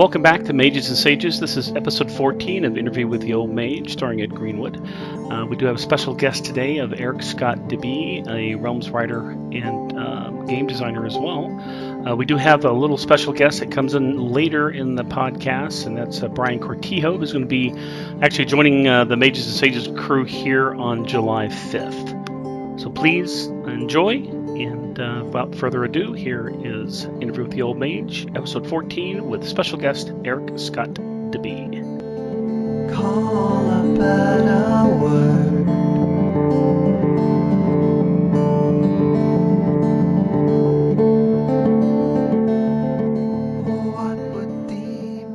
welcome back to Mages and Sages. This is episode 14 of Interview with the Old Mage, starring Ed Greenwood. We do have a special guest today of Erik Scott de Bie, a Realms writer and game designer as well. We do have a little special guest that comes in later in the podcast, and that's Brian Cortijo, who's going to be actually joining the Mages and Sages crew here on July 5th. So please enjoy. And without further ado, here is Interview with the Old Mage, episode 14, with special guest Erik Scott de Bie. Call a better word. What would demon?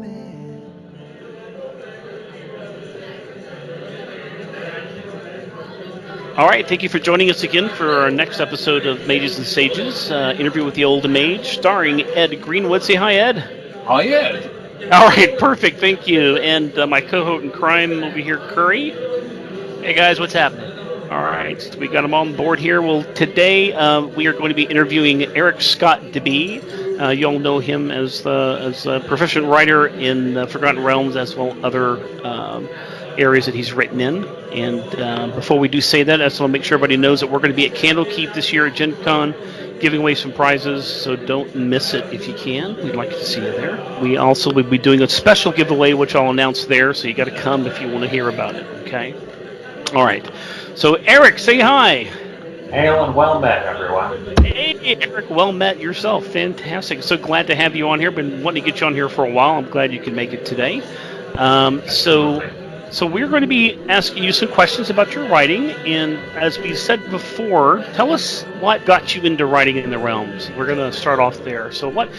All right, thank you for joining us again for our next episode of Mages and Sages, Interview with the Old Mage, starring Ed Greenwood. Say hi, Ed. Hi, Ed. All right, perfect, thank you. And my cohort in crime over here, Curry. Hey guys, what's happening? All right, so we got him on board here. Well, today we are going to be interviewing Erik Scott de Bie. You all know him as a proficient writer in Forgotten Realms, as well as other areas that he's written in. And before we do say that, I just want to make sure everybody knows that we're going to be at Candlekeep this year at Gen Con, giving away some prizes, so don't miss it if you can. We'd like to see you there. We also will be doing a special giveaway, which I'll announce there, so you got to come if you want to hear about it, okay? All right. So, Erik, say hi. Hail and well met, everyone. Hey, Erik, well met yourself. Fantastic. So glad to have you on here. Been wanting to get you on here for a while. I'm glad you could make it today. So we're going to be asking you some questions about your writing, and as we said before, tell us what got you into writing in the Realms. We're going to start off there. So what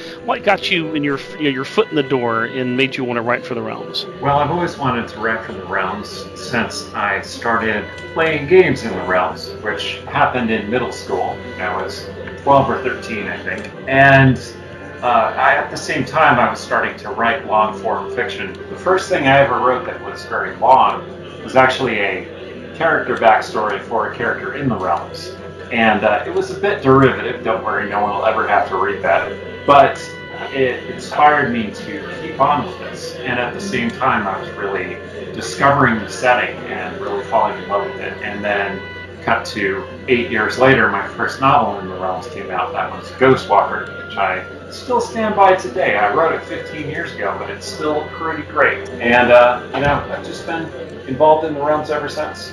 got you in your foot in the door and made you want to write for the Realms? Well, I've always wanted to write for the Realms since I started playing games in the Realms, which happened in middle school. I was 12 or 13, I think. And at the same time, I was starting to write long-form fiction. The first thing I ever wrote that was very long was actually a character backstory for a character in the Realms. And it was a bit derivative, don't worry, no one will ever have to read that. But it inspired me to keep on with this. And at the same time, I was really discovering the setting and really falling in love with it. And then cut to 8 years later, my first novel in the Realms came out. That was Ghostwalker, which I still stand by today. I wrote it 15 years ago, but it's still pretty great. And I've just been involved in the Realms ever since.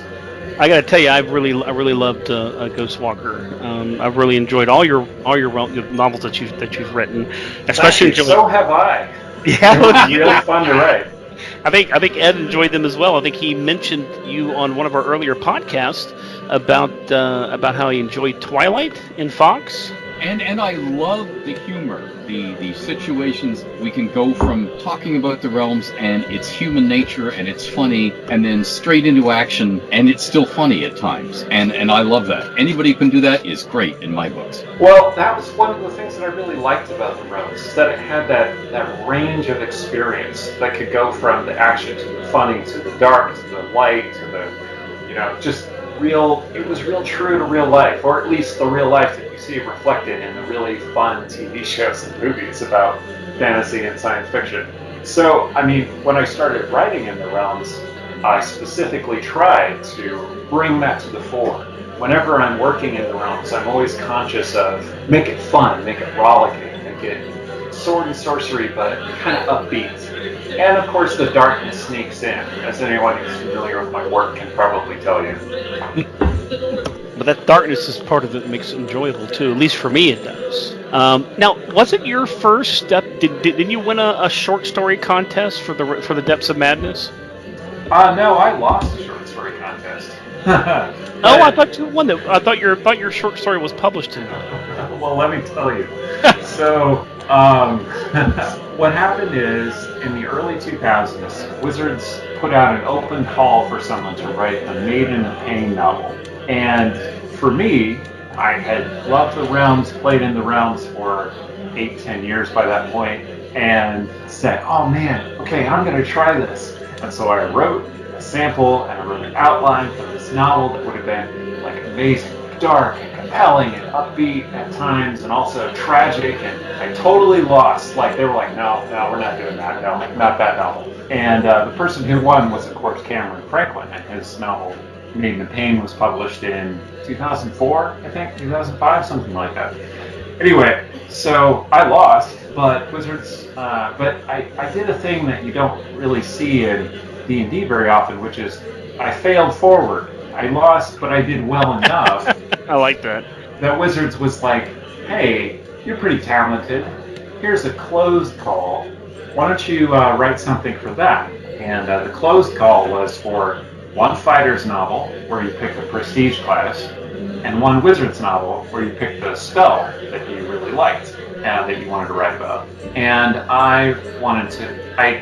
I got to tell you, I really loved Ghostwalker. I've really enjoyed all your novels that you've written, especially. So have I. Yeah, it was really fun to write. I think Ed enjoyed them as well. I think he mentioned you on one of our earlier podcasts about how he enjoyed Twilight in Fox. And I love the humor, the situations. We can go from talking about the Realms and it's human nature and it's funny, and then straight into action, and it's still funny at times. And I love that. Anybody who can do that is great in my books. Well, that was one of the things that I really liked about the Realms, is that it had that range of experience that could go from the action to the funny to the dark to the light to the, just real. It was real true to real life, or at least the real life that you see reflected in the really fun TV shows and movies about fantasy and science fiction. So, when I started writing in the Realms, I specifically tried to bring that to the fore. Whenever I'm working in the Realms, I'm always conscious of make it fun, make it rollicking, make it sword and sorcery, but kind of upbeat. And of course, the darkness sneaks in, as anyone who's familiar with my work can probably tell you. But that darkness is part of it that makes it enjoyable too. At least for me, it does. Now, was it your first step? Didn't you win a short story contest for the Depths of Madness? No, I lost the short story contest. I thought you won that. I thought your short story was published in that. Well, let me tell you. So, what happened is, in the early 2000s, Wizards put out an open call for someone to write a Maiden of Pain novel. And for me, I had loved the Realms, played in the Realms for 8-10 years by that point, and said, oh man, okay, I'm going to try this. And so I wrote a sample and I wrote an outline for this novel that would have been like amazing, like dark and compelling and upbeat at times, and also tragic. And I totally lost. Like they were like, no, we're not doing that. No, not that novel. And the person who won was, of course, Cameron Franklin, and his novel Maiden in Pain was published in 2004, I think, 2005, something like that. Anyway, so I lost, but Wizards. But I did a thing that you don't really see in D&D very often, which is I failed forward. I lost, but I did well enough. I like that. That Wizards was like, hey, you're pretty talented. Here's a closed call. Why don't you write something for that? And the closed call was for one fighter's novel, where you pick the prestige class, and one wizard's novel, where you pick the spell that you really liked and that you wanted to write about. And I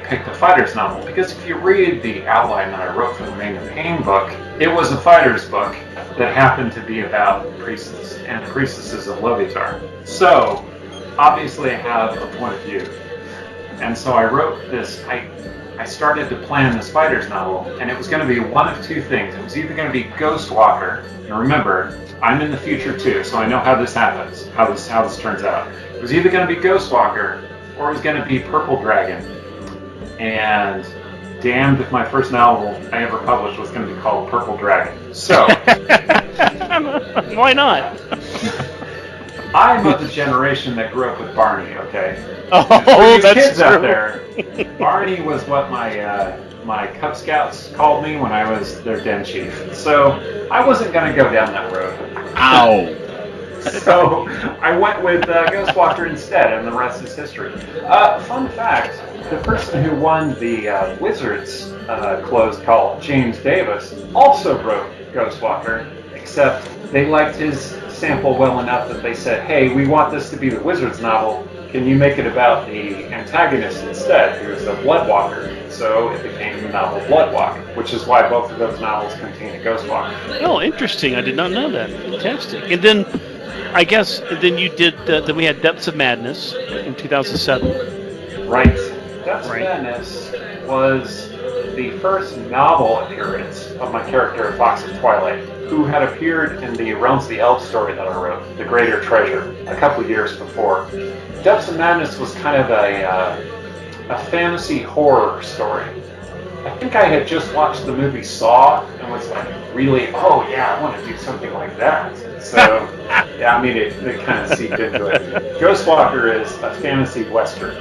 picked a fighter's novel, because if you read the outline that I wrote for the Maiden in Pain book, it was a fighter's book that happened to be about priests and priestesses of Lovitar. So, obviously I have a point of view. And so I wrote this, I started to plan this fighter's novel, and it was going to be one of two things. It was either going to be Ghostwalker, and remember, I'm in the future too, so I know how this happens, how this turns out. It was either going to be Ghostwalker, or it was going to be Purple Dragon. And damned if my first novel I ever published was going to be called Purple Dragon. So, why not? I'm of the generation that grew up with Barney, okay? Oh, you that's kids true. out there, Barney was what my Cub Scouts called me when I was their den chief. So I wasn't going to go down that road. Ow! So I went with Ghostwalker instead, and the rest is history. Fun fact, the person who won the Wizards closed call, James Davis, also wrote Ghostwalker, except they liked his sample well enough that they said, hey, we want this to be the Wizards novel. Can you make it about the antagonist instead, who is the Bloodwalker? So it became the novel Bloodwalk, which is why both of those novels contain a Ghostwalker. Oh, interesting. I did not know that. Fantastic. And then, I guess, then you did, then we had Depths of Madness in 2007. Right. Depths of Madness was the first novel appearance of my character, Fox of Twilight, who had appeared in the Realms of the Elves story that I wrote, The Greater Treasure, a couple of years before. Depths of Madness was kind of a fantasy horror story. I think I had just watched the movie Saw and was like, really, oh yeah, I want to do something like that. So, yeah, I mean, it kind of seeped into it. Ghostwalker is a fantasy western.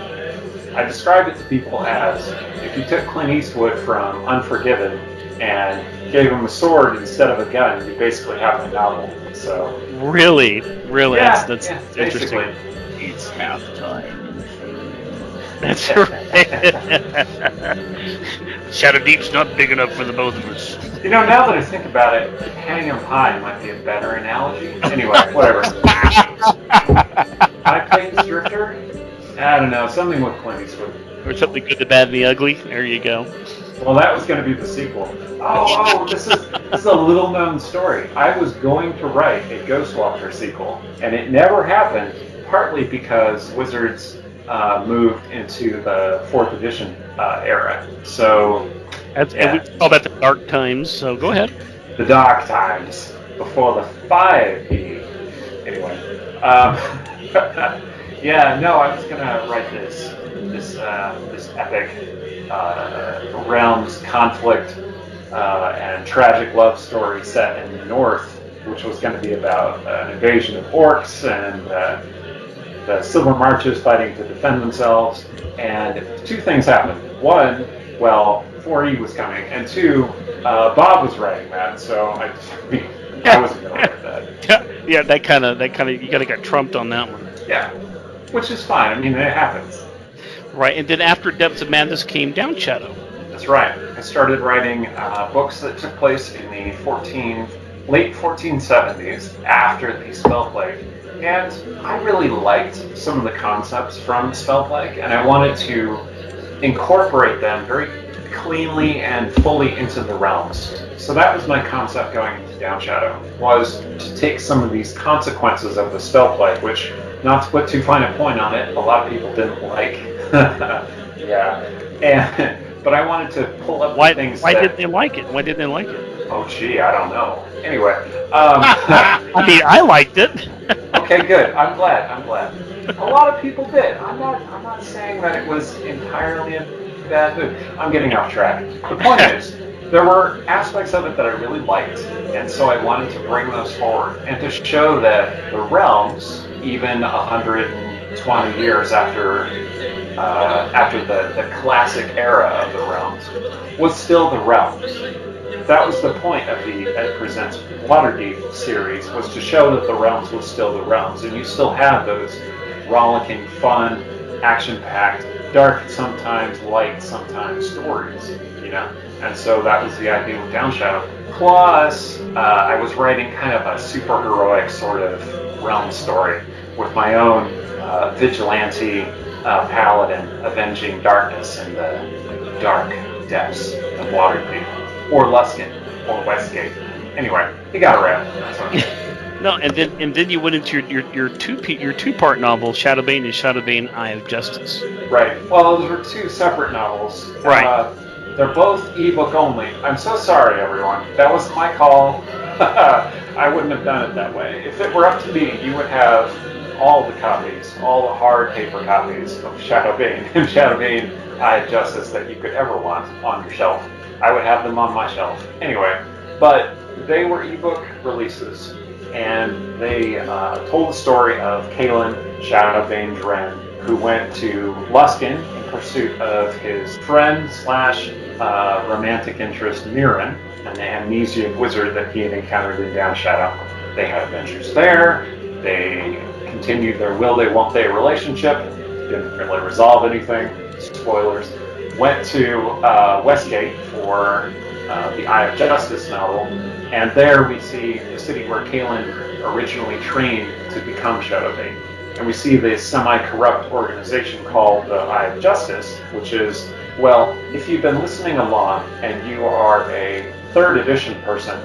I describe it to people as if you took Clint Eastwood from Unforgiven and gave him a sword instead of a gun, you basically have a novel. So Really? yeah, That's basically. interesting. It's half time. That's right. Shadow Deep's not big enough for the both of us. You know, now that I think about it, hang 'em high might be a better analogy. Anyway, whatever. I played Drifter. I don't know, something with Clint Eastwood. Or something good, the bad, and the ugly. There you go. Well, that was going to be the sequel. This is a little-known story. I was going to write a Ghostwalker sequel, and it never happened, partly because Wizards moved into the 4th edition era. So, And we call that the dark times, so go ahead. the dark times, before the 5e. Anyway. Yeah, no, I was going to write this epic realms conflict and tragic love story set in the north, which was going to be about an invasion of orcs and the Silver Marches fighting to defend themselves. And two things happened. One, well, 4E was coming, and two, Bob was writing that, so I wasn't going to write that. Yeah, that kind of, you gotta get trumped on that one. Yeah, which is fine. I mean, it happens. Right, and then after Depths of Madness came Down Shadow. That's right. I started writing books that took place in the late 1470s after the Spell Plague. And I really liked some of the concepts from Spell Plague, and I wanted to incorporate them very cleanly and fully into the realms. So that was my concept going into Down Shadow, was to take some of these consequences of the Spell Plague, which, not to put too fine a point on it, a lot of people didn't like. Yeah. And but I wanted to pull up Why? the things Why that... did they like it? Why didn't they like it? Oh, gee, I don't know. Anyway, I mean, I liked it. okay, good. I'm glad. A lot of people did. I'm not saying that it was entirely a bad move. I'm getting off track. The point is, there were aspects of it that I really liked, and so I wanted to bring those forward and to show that the realms, even 120 years after the classic era of the realms, was still the realms. That was the point of the Ed Presents Waterdeep series, was to show that the realms was still the realms, and you still have those rollicking, fun, action-packed, dark sometimes, light sometimes stories, you know? And so that was the idea with Downshadow. Plus, I was writing kind of a super-heroic sort of realm story with my own vigilante paladin avenging darkness in the dark depths of Waterdeep. Or Luskin, or Westgate. Anyway, he got around. That's okay. No, and then you went into your two-part novel, Shadowbane and Shadowbane: Eye of Justice. Right. Well, those were two separate novels. Right. They're both ebook only. I'm so sorry, everyone. That wasn't my call. I wouldn't have done it that way. If it were up to me, you would have all the copies, all the hard paper copies of Shadowbane and Shadowbane: Eye of Justice that you could ever want on your shelf. I would have them on my shelf. Anyway, but they were ebook releases, and they told the story of Kalen Shadowbane Dren, who went to Luskin in pursuit of his friend slash romantic interest Mirren, an amnesiac wizard that he had encountered in Downshadow. They had adventures there. They continued their will they won't they relationship. Didn't really resolve anything. Spoilers. Went to Westgate for the Eye of Justice novel, and there we see the city where Kalen originally trained to become Shadowbane. And we see this semi-corrupt organization called the Eye of Justice, which is, well, if you've been listening along and you are a 3rd edition person,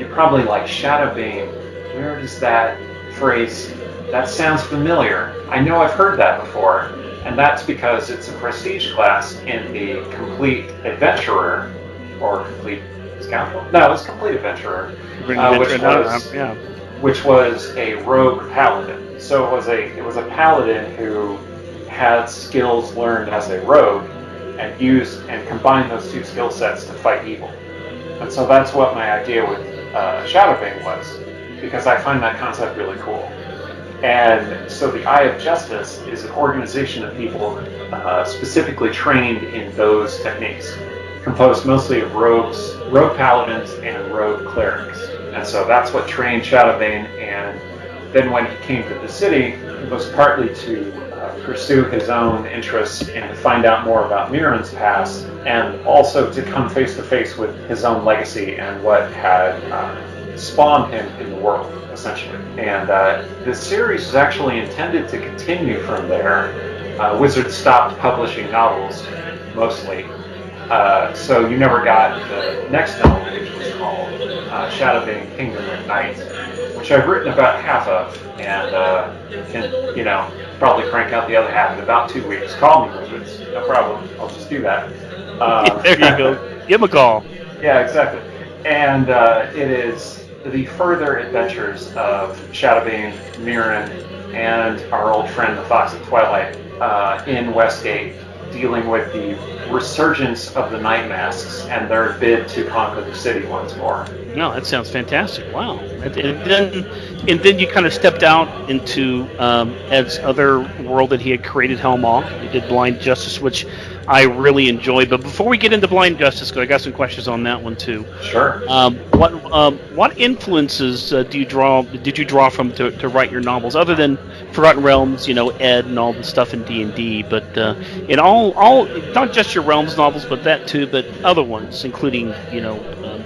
you probably like Shadowbane. Where does that phrase, that sounds familiar. I know I've heard that before. And that's because it's a prestige class in the Complete Adventurer, or Complete Scoundrel? No, it's Complete Adventurer, which was a rogue paladin. So it was a paladin who had skills learned as a rogue and used and combined those two skill sets to fight evil. And so that's what my idea with Shadowbane was, because I find that concept really cool. And so the Eye of Justice is an organization of people specifically trained in those techniques, composed mostly of rogue paladins and rogue clerics. And so that's what trained Shadowbane, and then when he came to the city, it was partly to pursue his own interests and to find out more about Mirren's past, and also to come face to face with his own legacy and what had spawned him in the world, essentially. And this series is actually intended to continue from there. Wizards stopped publishing novels, mostly. So you never got the next novel, which was called Shadowbane: Kingdom at Night, which I've written about half of, and can, probably crank out the other half in about 2 weeks. Call me, Wizards. No problem. I'll just do that. There you go. Give him a call. Yeah, exactly. And it is the further adventures of Shadowbane, Mirren, and our old friend the Fox of Twilight in Westgate, dealing with the resurgence of the Night Masks and their bid to conquer the city once more. No, that sounds fantastic. Wow. And then you kind of stepped out into Ed's other world that he had created, Helmall. You did Blind Justice, which I really enjoyed. But before we get into Blind Justice, I got some questions on that one too. Sure. What influences did you draw from to write your novels, other than Forgotten Realms, Ed and all the stuff in D&D, but in all not just your Realms novels, but that too, but other ones, including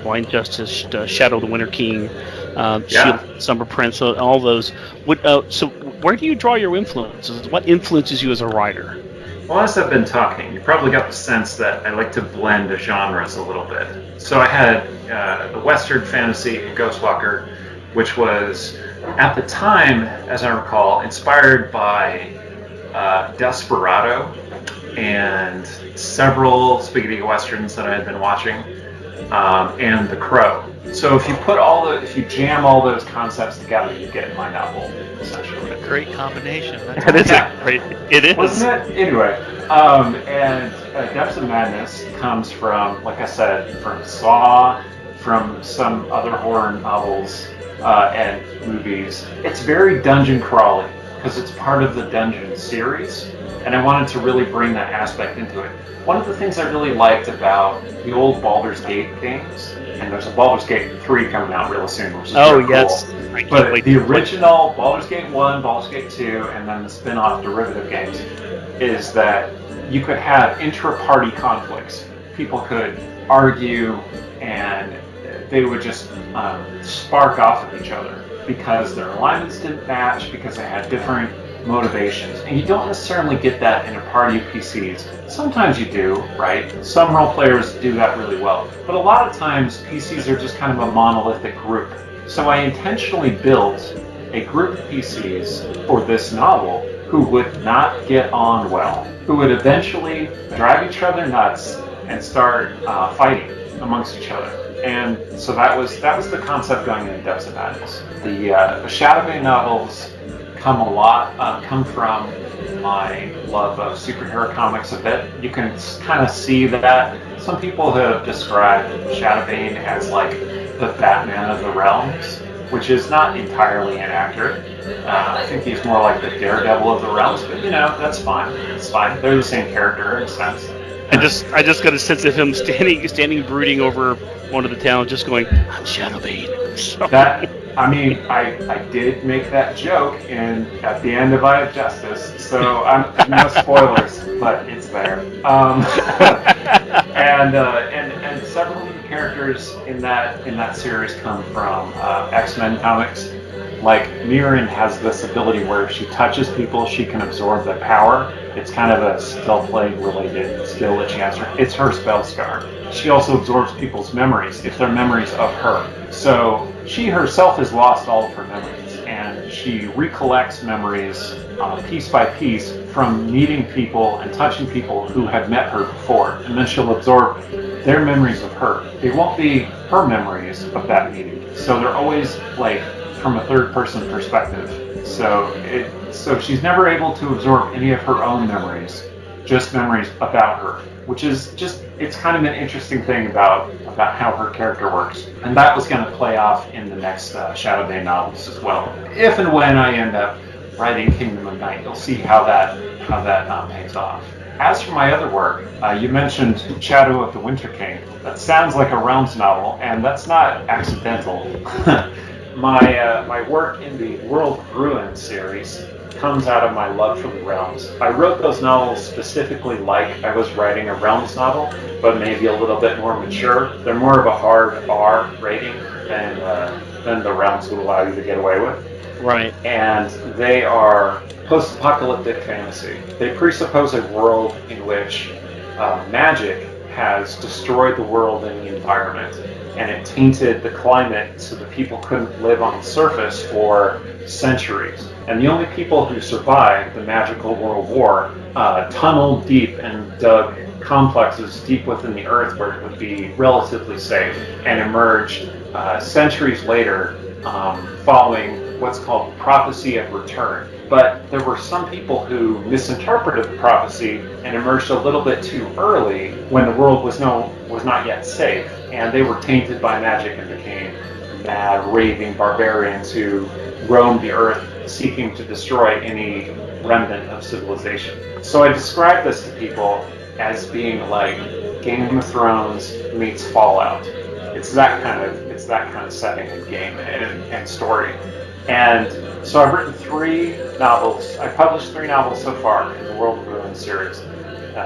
Blind Justice, Shadow of the Winter King, Shield Summer Prince, all those. So where do you draw your influences? What influences you as a writer? Well, as I've been talking, you probably got the sense that I like to blend the genres a little bit. So I had the Western fantasy Ghostwalker, which was, at the time, as I recall, inspired by Desperado, and several spaghetti westerns that I had been watching, and The Crow. So if you jam all those concepts together, you get my novel, essentially. A great combination. That's That is Yeah. a great. It is. Wasn't it? Anyway, and Depths of Madness comes from, like I said, from Saw, from some other horror novels and movies. It's very dungeon crawly because it's part of the Dungeon series, and I wanted to really bring that aspect into it. One of the things I really liked about the old Baldur's Gate games, and there's a Baldur's Gate 3 coming out real soon, which is Oh really yes. cool. I can't But wait the to play. original Baldur's Gate 1, Baldur's Gate 2, and then the spin-off derivative games is that you could have intra-party conflicts. People could argue and they would just spark off of each other because their alignments didn't match, because they had different motivations. And you don't necessarily get that in a party of PCs. Sometimes you do, right? Some role players do that really well. But a lot of times PCs are just kind of a monolithic group. So I intentionally built a group of PCs for this novel who would not get on well, who would eventually drive each other nuts and start fighting amongst each other. And so that was the concept going into Depths of Madness. The Shadowbane novels come from my love of superhero comics a bit. You can kind of see that some people have described Shadowbane as like the Batman of the realms, which is not entirely inaccurate. I think he's more like the Daredevil of the realms, but that's fine. It's fine. They're the same character in a sense. I just got a sense of him standing brooding over one of the towns, just going, "I'm Shadowbane." So. I did make that joke at the end of I Have Justice, so no spoilers, but it's there. And several of the characters in that series come from X-Men comics. Like, Mirren has this ability where if she touches people, she can absorb their power. It's kind of a spell plague related skill that she has. It's her spell scar. She also absorbs people's memories if they're memories of her. So she herself has lost all of her memories, and she recollects memories piece by piece from meeting people and touching people who have met her before, and then she'll absorb their memories of her. They won't be her memories of that meeting. So they're always like from a third-person perspective. So she's never able to absorb any of her own memories, just memories about her, which is it's kind of an interesting thing about how her character works. And that was going to play off in the next Shadowbane novels as well. If and when I end up writing Kingdom of Night, you'll see how that pays off. As for my other work, you mentioned Shadow of the Winter King. That sounds like a Realms novel, and that's not accidental. My work in the World of Ruin series comes out of my love for the Realms. I wrote those novels specifically like I was writing a Realms novel, but maybe a little bit more mature. They're more of a hard R rating than the Realms would allow you to get away with. Right. And they are post-apocalyptic fantasy. They presuppose a world in which magic has destroyed the world and the environment, and it tainted the climate so that people couldn't live on the surface for centuries. And the only people who survived the magical world war tunneled deep and dug complexes deep within the earth where it would be relatively safe, and emerged centuries later following what's called prophecy of return. But there were some people who misinterpreted the prophecy and emerged a little bit too early when the world was not yet safe, and they were tainted by magic and became mad, raving barbarians who roamed the earth seeking to destroy any remnant of civilization. So I describe this to people as being like Game of Thrones meets Fallout. It's that kind of setting and game and story. And so I've written 3 novels. I've published 3 novels so far in the World of Ruin series.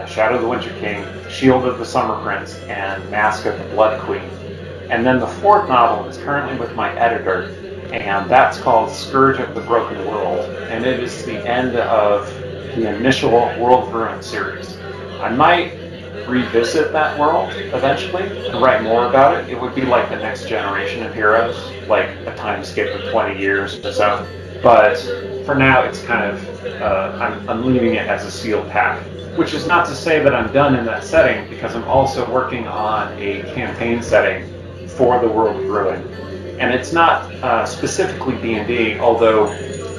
Shadow of the Winter King, Shield of the Summer Prince, and Mask of the Blood Queen. And then the 4th novel is currently with my editor, and that's called Scourge of the Broken World. And it is the end of the initial World of Ruin series. I might revisit that world eventually and write more about it. It would be like the next generation of heroes, like a time skip of 20 years or so. But for now, it's kind of I'm leaving it as a sealed pack. Which is not to say that I'm done in that setting, because I'm also working on a campaign setting for the World of Ruin, and it's not specifically D&D, although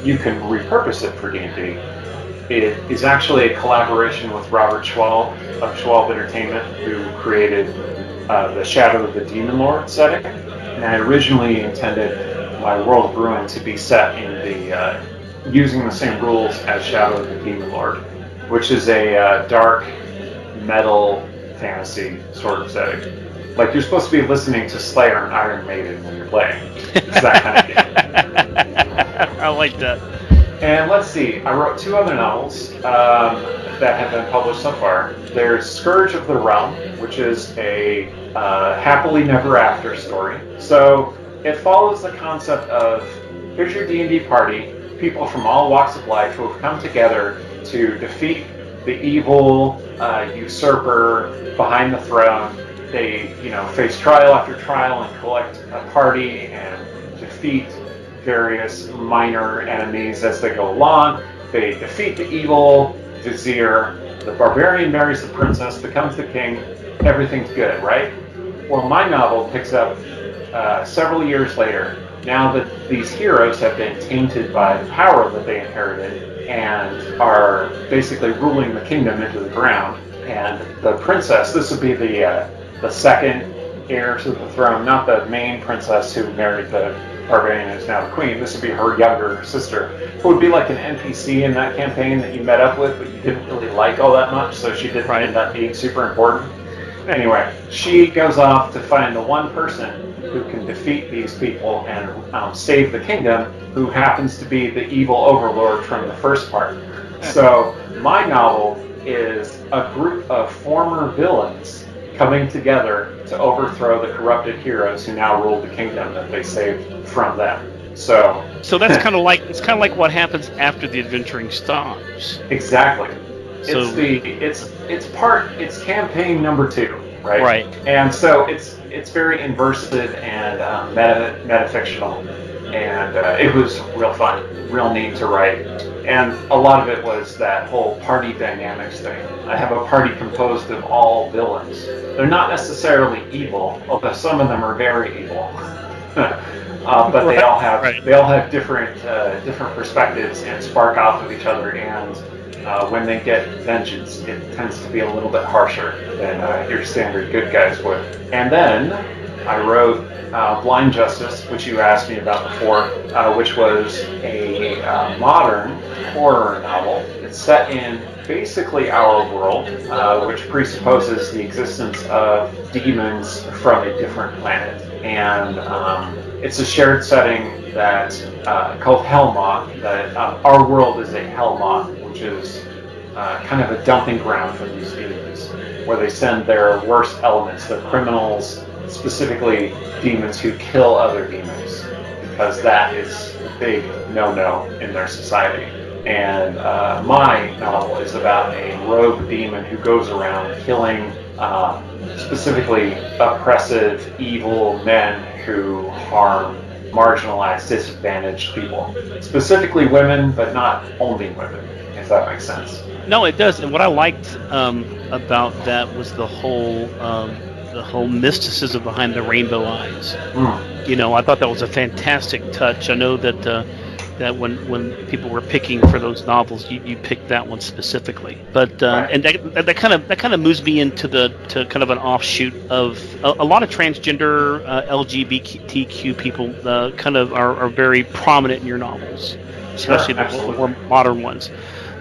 you can repurpose it for D&D. It is actually a collaboration with Robert Schwalb of Schwalb Entertainment, who created the Shadow of the Demon Lord setting. And I originally intended my World of Ruin to be set in the using the same rules as Shadow of the Demon Lord, which is a dark metal fantasy sort of setting. Like, you're supposed to be listening to Slayer and Iron Maiden when you're playing. It's that kind of game. I like that. And let's see, I wrote 2 other novels that have been published so far. There's Scourge of the Realm, which is a happily never after story. So it follows the concept of, here's your D&D party, people from all walks of life who have come together to defeat the evil usurper behind the throne. They, face trial after trial and collect a party and defeat various minor enemies as they go along. They defeat the evil vizier. The barbarian marries the princess, becomes the king. Everything's good, right? Well, my novel picks up several years later, now that these heroes have been tainted by the power that they inherited and are basically ruling the kingdom into the ground. And the princess, this would be the second heir to the throne, not the main princess who married the barbarian and is now the queen. This would be her younger sister, who would be like an NPC in that campaign that you met up with, but you didn't really like all that much, so she didn't end up being super important. Anyway, she goes off to find the one person who can defeat these people and save the kingdom, who happens to be the evil overlord from the first part. So my novel is a group of former villains coming together to overthrow the corrupted heroes who now rule the kingdom that they saved from them. So that's kind of like what happens after the adventuring stops. Exactly. So It's campaign number 2, right? Right. And so it's very inversive and metafictional, and it was real fun, real neat to write. And a lot of it was that whole party dynamics thing. I have a party composed of all villains. They're not necessarily evil, although some of them are very evil. But they all have different perspectives and spark off of each other. And when they get vengeance, it tends to be a little bit harsher than your standard good guys would. And then I wrote Blind Justice, which you asked me about before, which was a modern horror novel. It's set in basically our world, which presupposes the existence of demons from a different planet. And it's a shared setting that called Hellmouth. That our world is a Hellmouth, which is kind of a dumping ground for these demons, where they send their worst elements, their criminals, specifically demons who kill other demons, because that is a big no-no in their society. And my novel is about a rogue demon who goes around killing specifically oppressive, evil men who harm marginalized, disadvantaged people. Specifically women, but not only women, if that makes sense. No, it does. And what I liked about that was the whole mysticism behind the rainbow eyes. I thought that was a fantastic touch. I know that that when people were picking for those novels, you picked that one specifically. But Right. and that kind of moves me into kind of an offshoot of a lot of transgender LGBTQ people kind of are very prominent in your novels, especially the more modern ones.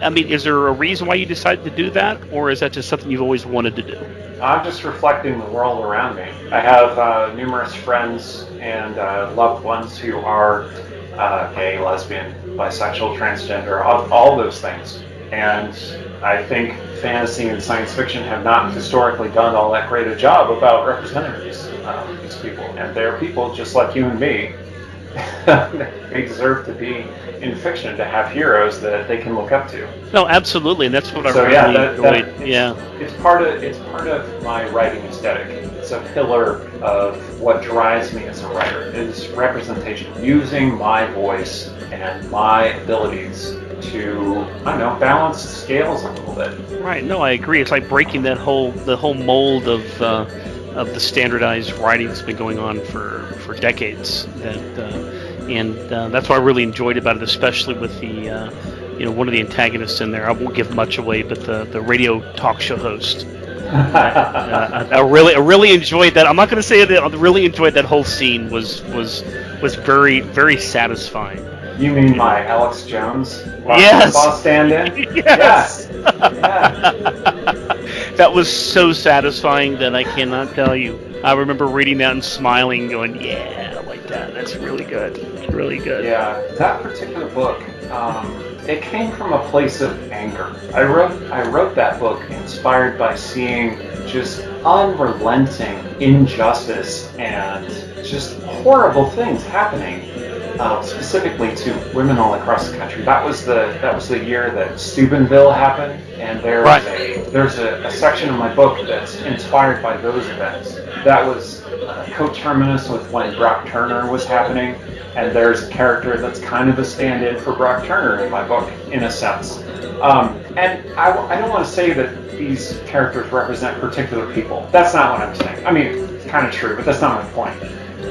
I mean, is there a reason why you decided to do that, or is that just something you've always wanted to do? I'm just reflecting the world around me. I have numerous friends and loved ones who are gay, lesbian, bisexual, transgender, all those things. And I think fantasy and science fiction have not historically done all that great a job about representing these people. And they're people just like you and me. they deserve to be in fiction, to have heroes that they can look up to. No, absolutely, and that's what I So really yeah, enjoyed. Yeah. it's part of my writing aesthetic. It's a pillar of what drives me as a writer, is representation, using my voice and my abilities to, I don't know, balance the scales a little bit. Right. No, I agree. It's like breaking the whole mold of the standardized writing that's been going on for decades. That's what I really enjoyed about it, especially with the one of the antagonists in there. I won't give much away, but the radio talk show host. I really enjoyed that. I'm not going to say that I really enjoyed that whole scene. Was very, very satisfying. You mean my Alex Jones Yes. boss stand-in? Yes. Yeah. That was so satisfying that I cannot tell you. I remember reading that and smiling, going, "Yeah, I like that. That's really good. It's really good." Yeah, that particular book, it came from a place of anger. I wrote that book inspired by seeing just unrelenting injustice and just horrible things happening, specifically to women all across the country. That was the year that Steubenville happened, and there's a section of my book that's inspired by those events. That was coterminous with when Brock Turner was happening, and there's a character that's kind of a stand-in for Brock Turner in my book, in a sense. And I don't want to say that these characters represent particular people. That's not what I'm saying. I mean, it's kind of true, but that's not my point.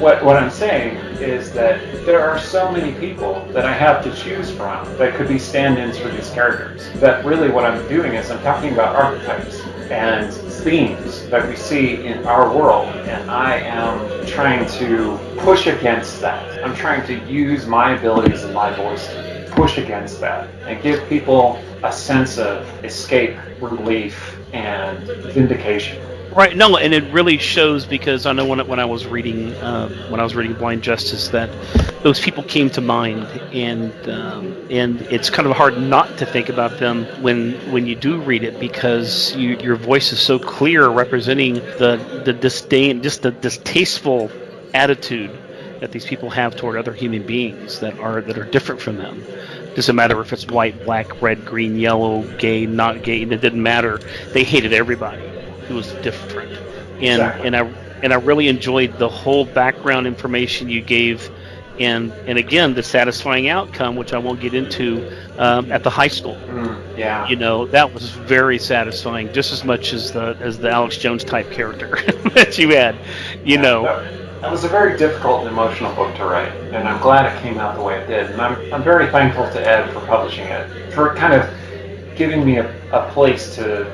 What I'm saying is that there are so many people that I have to choose from that could be stand-ins for these characters. That really what I'm doing is I'm talking about archetypes and themes that we see in our world, and I am trying to push against that. I'm trying to use my abilities and my voice to push against that and give people a sense of escape, relief, and vindication. Right. No, and it really shows, because I know when I was reading Blind Justice, that those people came to mind, and it's kind of hard not to think about them when you do read it, because your voice is so clear, representing the disdain, just the distasteful attitude that these people have toward other human beings that are different from them. Doesn't matter if it's white, black, red, green, yellow, gay, not gay. It didn't matter. They hated everybody who was different, Exactly. and I really enjoyed the whole background information you gave, and again the satisfying outcome, which I won't get into, at the high school. Yeah. You know, that was very satisfying, just as much as the Alex Jones type character that you had. You know. That was a very difficult and emotional book to write, and I'm glad it came out the way it did. And I'm very thankful to Ed for publishing it, for kind of giving me a place to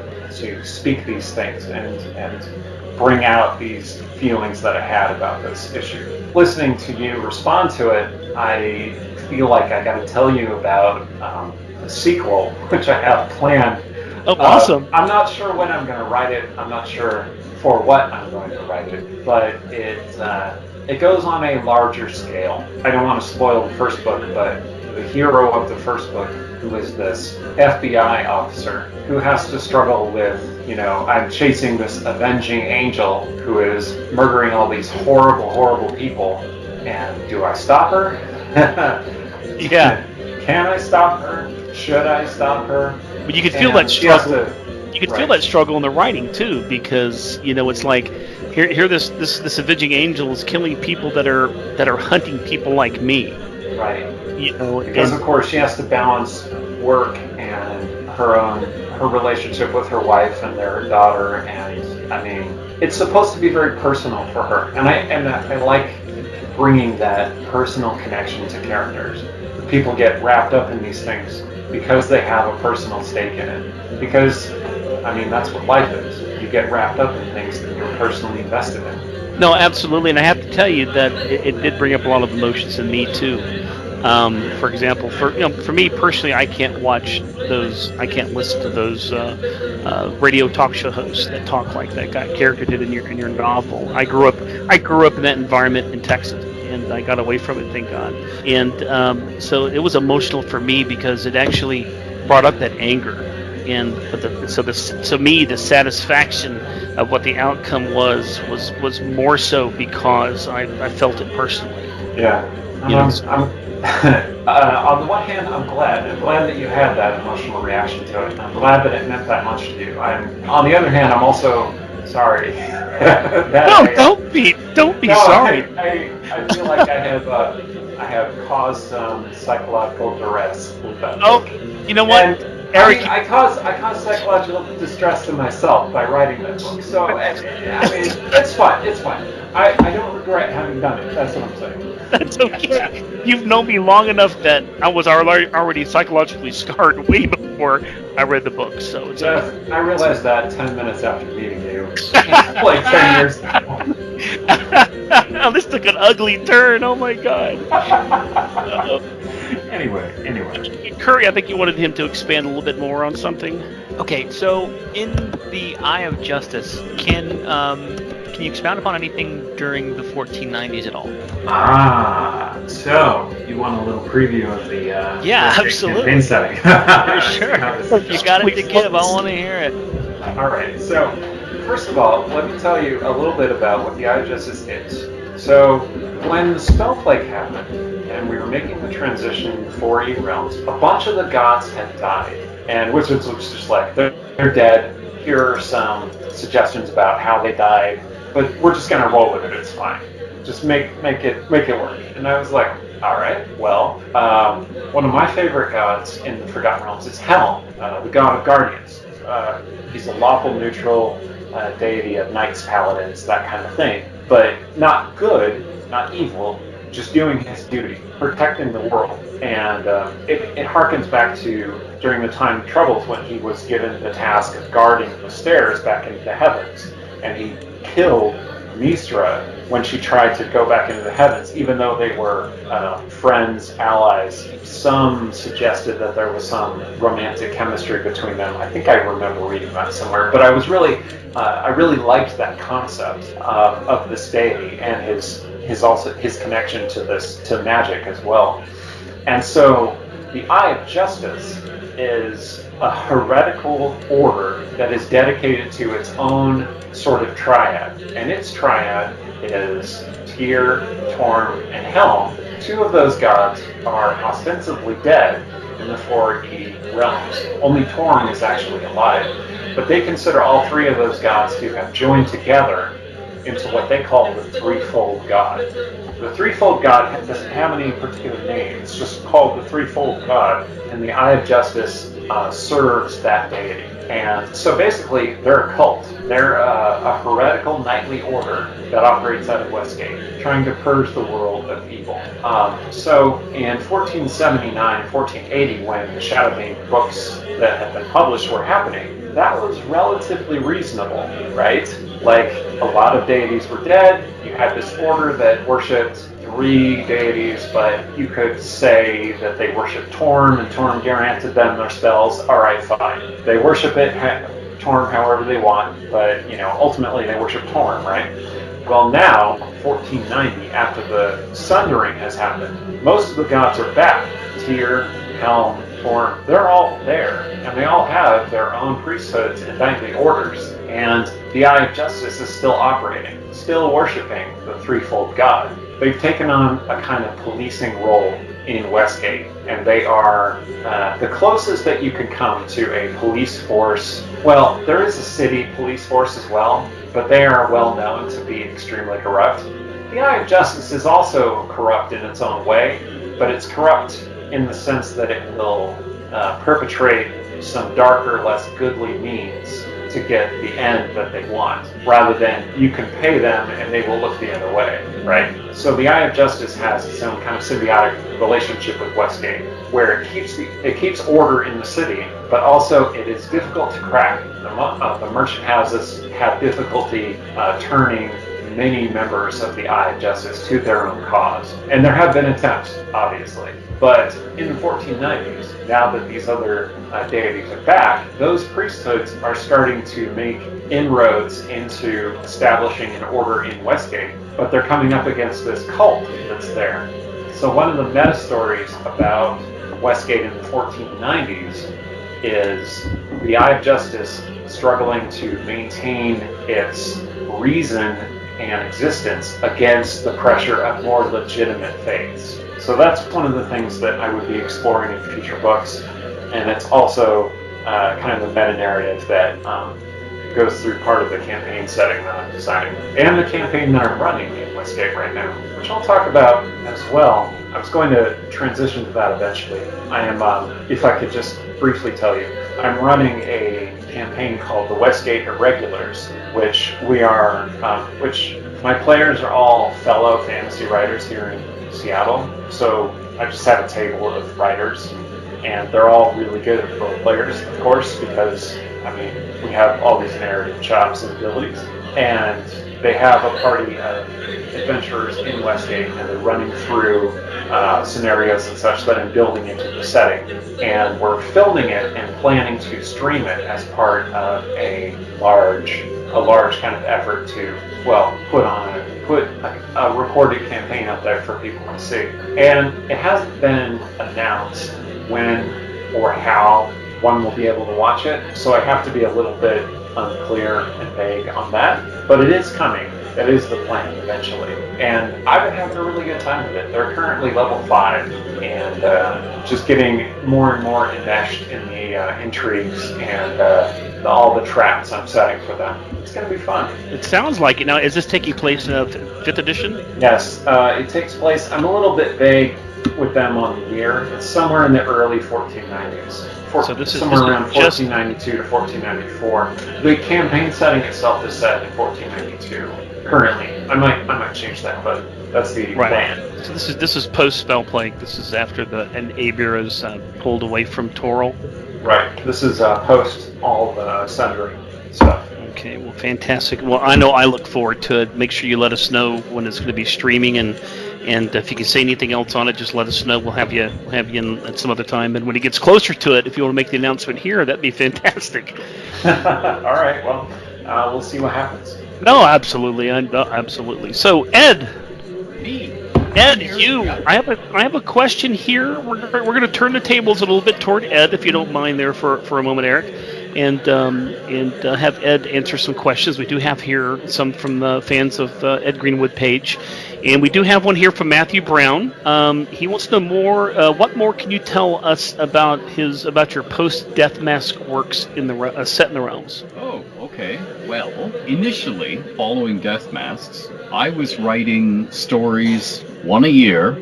speak these things and bring out these feelings that I had about this issue. Listening to you respond to it, I feel like I got to tell you about the sequel, which I have planned. Oh, awesome! I'm not sure when I'm going to write it. I'm not sure for what I'm going to write it, but it goes on a larger scale. I don't want to spoil the first book, but the hero of the first book, who is this FBI officer who has to struggle with, I'm chasing this avenging angel who is murdering all these horrible, horrible people, and do I stop her? Yeah. Can I stop her? Should I stop her? But you could feel that struggle. You could feel that struggle in the writing too, because it's like here this avenging angel is killing people that are hunting people like me. Right. Because of course she has to balance work and her relationship with her wife and their daughter, and I mean it's supposed to be very personal for her, and I like bringing that personal connection to characters. People get wrapped up in these things because they have a personal stake in it. Because I mean that's what life is. You get wrapped up in things that you're personally invested in. No, absolutely, and I have to tell you that it did bring up a lot of emotions in me too. For example, for me personally, I can't listen to those radio talk show hosts that talk like that character did in your novel. I grew up in that environment in Texas, and I got away from it, thank God. And so it was emotional for me because it actually brought up that anger. And to me, the satisfaction of what the outcome was more so because I felt it personally. Yeah. You know, On the one hand, I'm glad. I'm glad that you had that emotional reaction to it. I'm glad that it meant that much to you. On the other hand, I'm also sorry that no, I. don't be No, sorry. I feel like I have caused some psychological duress with that Oh, book. you know what, And I Eric? mean, I caused psychological distress to myself by writing that book. So I mean, it's fine. It's fine. I don't regret having done it. That's what I'm saying. That's okay. You've known me long enough that I was already psychologically scarred way before I read the book, so it's Jeff, okay. I realized that 10 minutes after meeting you, like 10 years ago. This took an ugly turn. Oh my god. Anyway. Curry, I think you wanted him to expand a little bit more on something. Okay, so in the Eye of Justice, can you expound upon anything during the 1490s at all? So you want a little preview of the Yeah, Westgate absolutely. campaign setting? For sure. If you got it to give, I want to hear it. All right. So first of all, let me tell you a little bit about what the Eye of Justice is. So when the Spellplague happened and we were making the transition for 8 realms, a bunch of the gods had died, and Wizards was just like, they're dead. Here are some suggestions about how they died, but we're just gonna roll with it. It's fine. Just make it work. And I was like, all right. Well, one of my favorite gods in the Forgotten Realms is Helm, the god of guardians. He's a lawful neutral deity of knights, paladins, that kind of thing, but not good, not evil, just doing his duty, protecting the world. And it harkens back to during the time of Troubles when he was given the task of guarding the stairs back into the heavens, and he killed Mistra when she tried to go back into the heavens, even though they were friends, allies. Some suggested that there was some romantic chemistry between them. I think I remember reading that somewhere. But I really liked that concept of this deity and his connection to magic as well. And so the Eye of Justice is a heretical order that is dedicated to its own sort of triad. And its triad is Tyr, Torm, and Helm. 2 of those gods are ostensibly dead in the 4E realms. Only Torm is actually alive. But they consider all 3 of those gods to have joined together into what they call the threefold god. The threefold god doesn't have any particular name. It's just called the threefold god, and the Eye of Justice serves that deity. And so basically, they're a cult. They're a heretical knightly order that operates out of Westgate, trying to purge the world of evil. So in 1479, 1480, when the Shadowbane books that had been published were happening, that was relatively reasonable, right? Like, a lot of deities were dead. You had this order that worshipped 3 deities, but you could say that they worship Torm, and Torm granted them their spells. All right, fine. They worship Torm however they want, but ultimately they worship Torm, right? Well, now 1490, after the Sundering has happened, most of the gods are back. Tyr, Helm, Torm, they're all there, and they all have their own priesthoods and knightly orders. And the Eye of Justice is still operating, still worshiping the threefold god. They've taken on a kind of policing role in Westgate, and they are the closest that you can come to a police force. Well, there is a city police force as well, but they are well known to be extremely corrupt. The Eye of Justice is also corrupt in its own way, but it's corrupt in the sense that it will perpetrate some darker, less goodly means to get the end that they want, rather than you can pay them and they will look the other way, right? So the Eye of Justice has its own kind of symbiotic relationship with Westgate, where it keeps order in the city, but also it is difficult to crack. The merchant houses have difficulty turning many members of the Eye of Justice to their own cause. And there have been attempts, obviously. But in the 1490s, now that these other deities are back, those priesthoods are starting to make inroads into establishing an order in Westgate, but they're coming up against this cult that's there. So one of the meta stories about Westgate in the 1490s is the Eye of Justice struggling to maintain its reason and existence against the pressure of more legitimate faiths. So that's one of the things that I would be exploring in future books, and it's also kind of the meta-narrative that goes through part of the campaign setting that I'm designing, and the campaign that I'm running in Westgate right now, which I'll talk about as well. I was going to transition to that eventually. I am, if I could just briefly tell you, I'm running a campaign called the Westgate Irregulars, which which my players are all fellow fantasy writers here in Seattle. So I just have a table of writers, and they're all really good at role players, of course, because we have all these narrative chops and abilities, and they have a party of adventurers in Westgate, and they're running through scenarios and such that I'm building into the setting, and we're filming it and planning to stream it as part of a large kind of effort to put a recorded campaign out there for people to see. And it hasn't been announced when or how one will be able to watch it, so I have to be a little bit unclear and vague on that, but it is coming. That is the plan eventually, and I've been having a really good time with it. They're currently level 5, and just getting more and more enmeshed in the intrigues and all the traps I'm setting for them. It's going to be fun. It sounds like it. Now, is this taking place in 5th edition? Yes, it takes place. I'm a little bit vague with them on the year. It's somewhere in the early 1490s. So this is somewhere around 1492 to 1494. The campaign setting itself is set in 1492. Currently, I might change that, but that's the plan. So this is post spell plague. This is after and Abir is pulled away from Toril. Right. This is post all the sundering stuff. Okay. Well, fantastic. Well, I know I look forward to it. Make sure you let us know when it's going to be streaming, and if you can say anything else on it, just let us know. We'll have you in at some other time. And when it gets closer to it, if you want to make the announcement here, that'd be fantastic. All right. Well, we'll see what happens. No, absolutely, absolutely. So, Ed, I have a question here. We're going to turn the tables a little bit toward Ed, if you don't mind, there for a moment, Eric, and have Ed answer some questions. We do have here some from the fans of Ed Greenwood page, and we do have one here from Matthew Brown. He wants to know more. What more can you tell us about your post-Death Mask works in the set in the Realms? Oh, okay. Well, initially, following Death Masks, I was writing stories, one a year,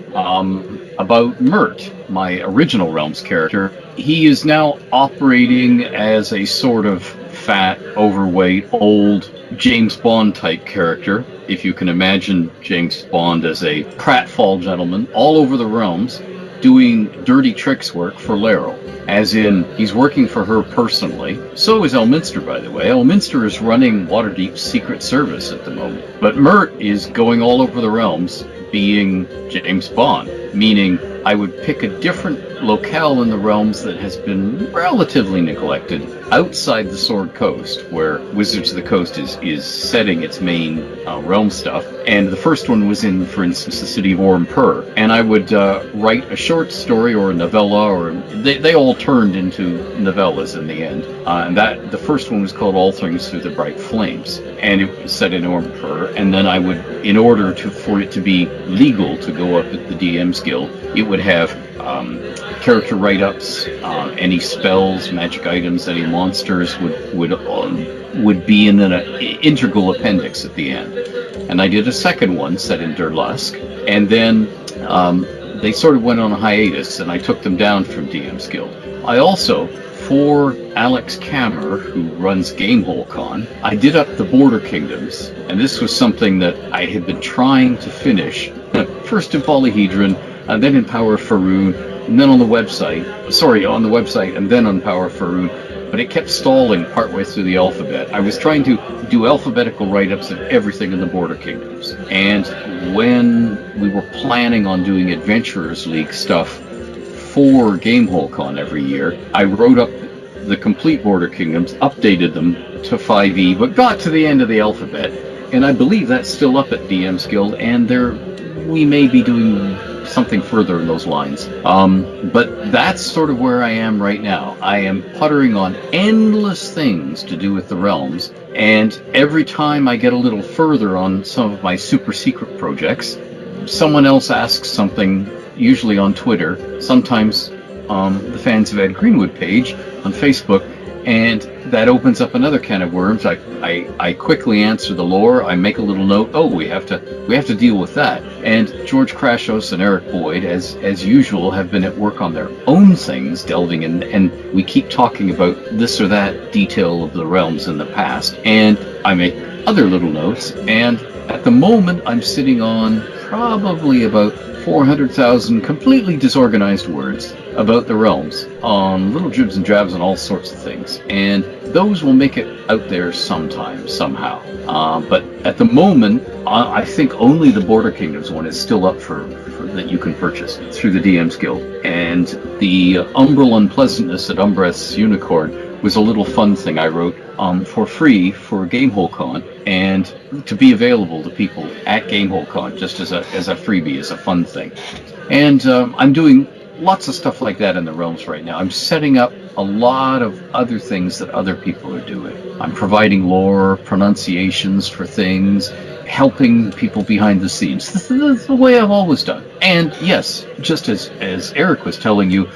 about Mert, my original Realms character. He is now operating as a sort of fat, overweight, old James Bond type character, if you can imagine James Bond as a pratfall gentleman all over the realms, doing dirty tricks work for Laeral. As in, he's working for her personally. So is Elminster, by the way. Elminster is running Waterdeep's Secret Service at the moment. But Mert is going all over the realms, being James Bond, meaning I would pick a different locale in the realms that has been relatively neglected outside the Sword Coast, where Wizards of the Coast is setting its main realm stuff. And the first one was in, for instance, the city of Ormpur. And I would write a short story or a novella, or they all turned into novellas in the end. And the first one was called All Things Through the Bright Flames, and it was set in Ormpur. And then I would, in order for it to be legal to go up at the DM's Guild, it would have character write-ups, any spells, magic items, any monsters would be in an integral appendix at the end. And I did a second one set in Durlusk, and then they sort of went on a hiatus, and I took them down from DM's Guild. I also, for Alex Kammer, who runs Gamehole Con, I did up the Border Kingdoms, and this was something that I had been trying to finish, first in Polyhedron, and then in Power of Faerun, and then on the website, and then on Power of Faerun, but it kept stalling partway through the alphabet. I was trying to do alphabetical write-ups of everything in the Border Kingdoms, and when we were planning on doing Adventurers League stuff for Gamehole Con every year, I wrote up the complete Border Kingdoms, updated them to 5e, but got to the end of the alphabet, and I believe that's still up at DM's Guild, and we may be doing something further in those lines. But that's sort of where I am right now. I am puttering on endless things to do with the realms, and every time I get a little further on some of my super secret projects, someone else asks something, usually on Twitter, sometimes the Fans of Ed Greenwood page on Facebook, and that opens up another can of worms. I quickly answer the lore. I make a little note. Oh, we have to deal with that. And George Krashos and Eric Boyd, as usual, have been at work on their own things, delving in, and we keep talking about this or that detail of the realms in the past. And I make other little notes. And at the moment, I'm sitting on probably about 400,000 completely disorganized words about the realms on little dribs and drabs and all sorts of things, and those will make it out there sometime, somehow. But at the moment, I think only the Border Kingdoms one is still up for that you can purchase through the DM's Guild, and the Umbral Unpleasantness at Umbreth's Unicorn was a little fun thing I wrote for free for GameholeCon, and to be available to people at GameholeCon just as a freebie, as a fun thing. And I'm doing lots of stuff like that in the realms right now. I'm setting up a lot of other things that other people are doing. I'm providing lore, pronunciations for things, helping people behind the scenes. That's the way I've always done. And yes, just as Eric was telling you,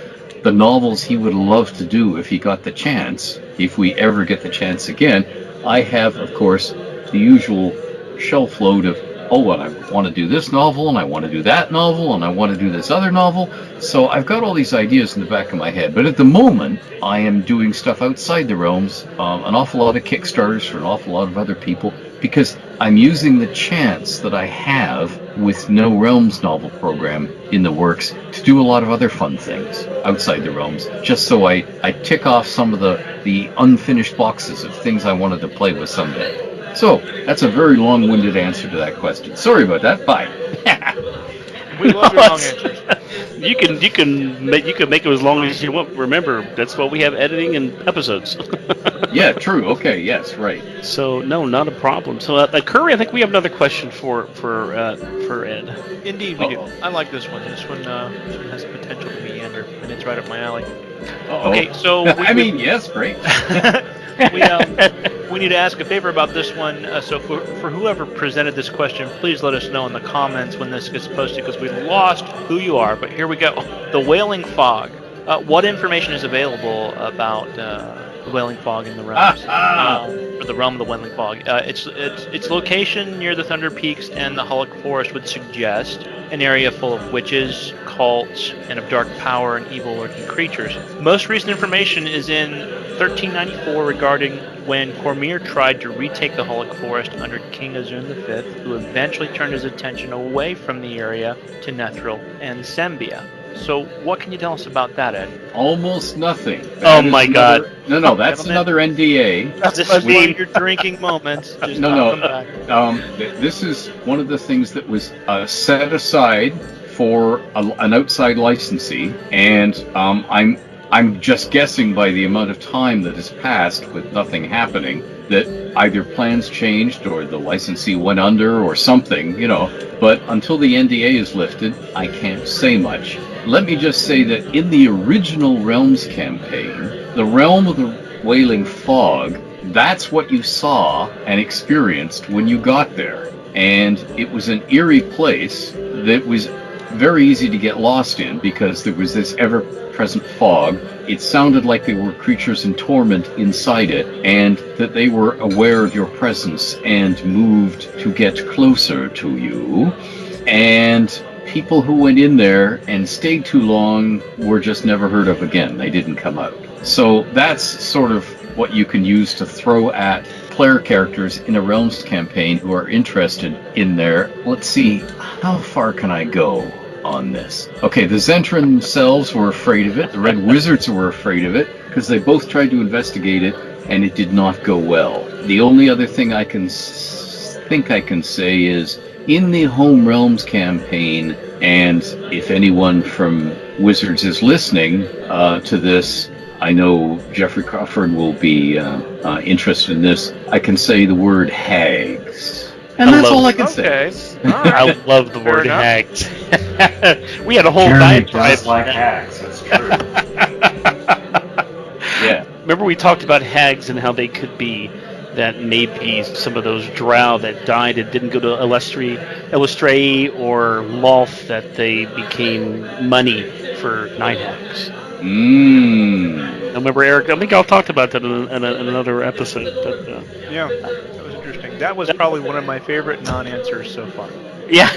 the novels he would love to do if he got the chance, if we ever get the chance again, I have, of course, the usual shelf load of, oh, and I want to do this novel, and I want to do that novel, and I want to do this other novel. So I've got all these ideas in the back of my head. But at the moment, I am doing stuff outside the realms, an awful lot of Kickstarters for an awful lot of other people, because I'm using the chance that I have with no Realms novel program in the works to do a lot of other fun things outside the realms, just so I tick off some of the unfinished boxes of things I wanted to play with someday. So that's a very long-winded answer to that question. Sorry about that. Bye. We love your long answers. You can make it as long as you want. Remember, that's why we have editing and episodes. Yeah, true. Okay, yes, right. So no, not a problem. So Curry, I think we have another question for Ed. Indeed, we do. I like this one. This one has potential to meander, and it's right up my alley. Uh-oh. Okay, so yes, great. we need to ask a favor about this one. So for whoever presented this question, please let us know in the comments when this gets posted, because we lost who you are. But here we go. The Wailing Fog. What information is available about the Wailing Fog in the realms, or the realm of the Wailing Fog? Its location near the Thunder Peaks and the Hulk Forest would suggest an area full of witches, cults, and of dark power and evil lurking creatures. Most recent information is in 1394 regarding when Cormyr tried to retake the Hulk Forest under King Azun V, who eventually turned his attention away from the area to Nethril and Sembia. So what can you tell us about that, Ed? Almost nothing. Oh my God! No, that's another NDA. This is one of your drinking moments. Just No. back. This is one of the things that was set aside for an outside licensee, and I'm just guessing by the amount of time that has passed with nothing happening that either plans changed or the licensee went under or something, But until the NDA is lifted, I can't say much. Let me just say that in the original Realms campaign, the realm of the Wailing Fog, that's what you saw and experienced when you got there. And it was an eerie place that was very easy to get lost in because there was this ever-present fog. It sounded like there were creatures in torment inside it, and that they were aware of your presence and moved to get closer to you. And people who went in there and stayed too long were just never heard of again. They didn't come out. So that's sort of what you can use to throw at player characters in a Realms campaign who are interested in there. Let's see, how far can I go on this? Okay, the Zentran themselves were afraid of it. The Red Wizards were afraid of it because they both tried to investigate it and it did not go well. The only other thing I can think I can say is in the Home Realms campaign, and if anyone from Wizards is listening to this, I know Jeffrey Crawford will be interested in this. I can say the word hags. And that's love- all I can Okay. say. All right. I love the Fair word enough. hags. We had a whole Jeremy diatribe. does like hags. That's true. Yeah. Remember we talked about hags and how they could be that maybe some of those drow that died and didn't go to Illustray or Lolth, that they became money for night hags. Mmm. Remember, Eric? I think I'll talk about that in another episode. But Yeah, that was interesting. That was probably one of my favorite non-answers so far. yeah.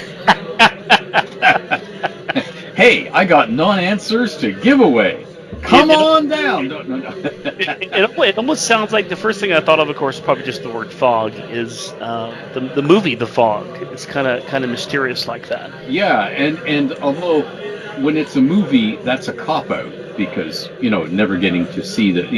Hey, I got non-answers to give away. Come on down. No. It almost sounds like the first thing I thought of course, is probably just the word fog. Is the movie The Fog? It's kind of mysterious like that. Yeah, and although when it's a movie, that's a cop-out because, never getting to see that,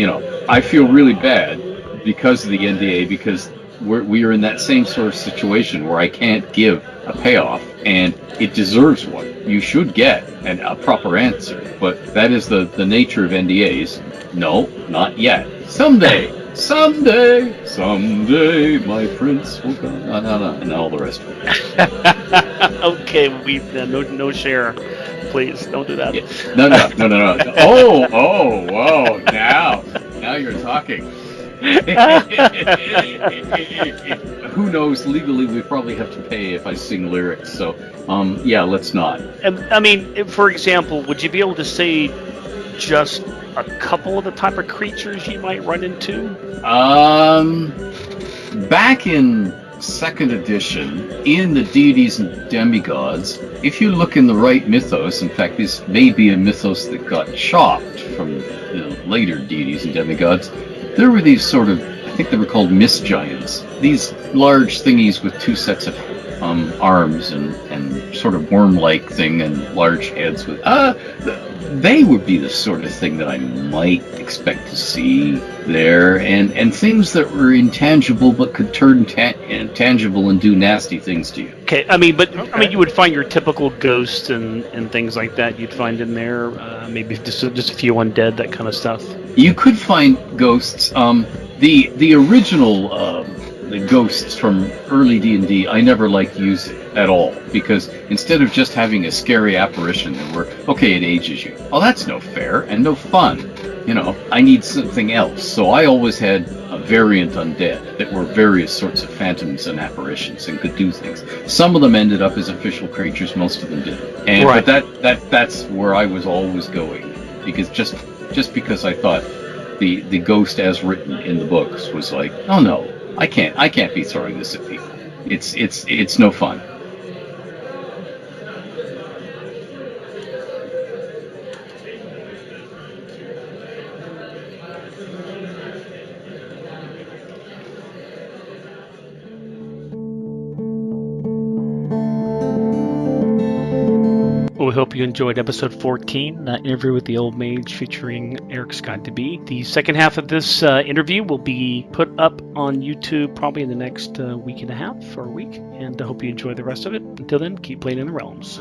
I feel really bad because of the NDA, because we are in that same sort of situation where I can't give a payoff, and it deserves one. You should get a proper answer, but that is the nature of NDAs. No, not yet. Someday, my prince will come. No, and all the rest of it. Okay, no share, please don't do that. Yeah. No. Oh, whoa! Now you're talking. Who knows? Legally, we probably have to pay if I sing lyrics. So, yeah, let's not. I mean, for example, would you be able to say just a couple of the type of creatures you might run into? Back in second edition, in the deities and demigods, if you look in the right mythos, in fact, this may be a mythos that got chopped from the later deities and demigods, there were these sort of, I think they were called mist giants, these large thingies with two sets of arms and sort of worm-like thing and large heads with they would be the sort of thing that I might expect to see there, and things that were intangible but could turn tangible and do nasty things to you. Okay, I mean, you would find your typical ghosts and things like that. You'd find in there, maybe just a few undead, that kind of stuff. You could find ghosts. The original the ghosts from early D&D, I never liked using at all, because instead of just having a scary apparition that it ages you. Oh, that's no fair and no fun. I need something else. So I always had a variant undead that were various sorts of phantoms and apparitions and could do things. Some of them ended up as official creatures, most of them didn't. And right. But that's where I was always going, because just because I thought the ghost as written in the books was like, oh no, I can't be throwing this at people. It's no fun. Well, we hope you enjoyed episode 14, interview with the Old Mage featuring Erik Scott de Bie. The second half of this interview will be put up on YouTube probably in the next week and a half or a week, and I hope you enjoy the rest of it. Until then, keep playing in the realms.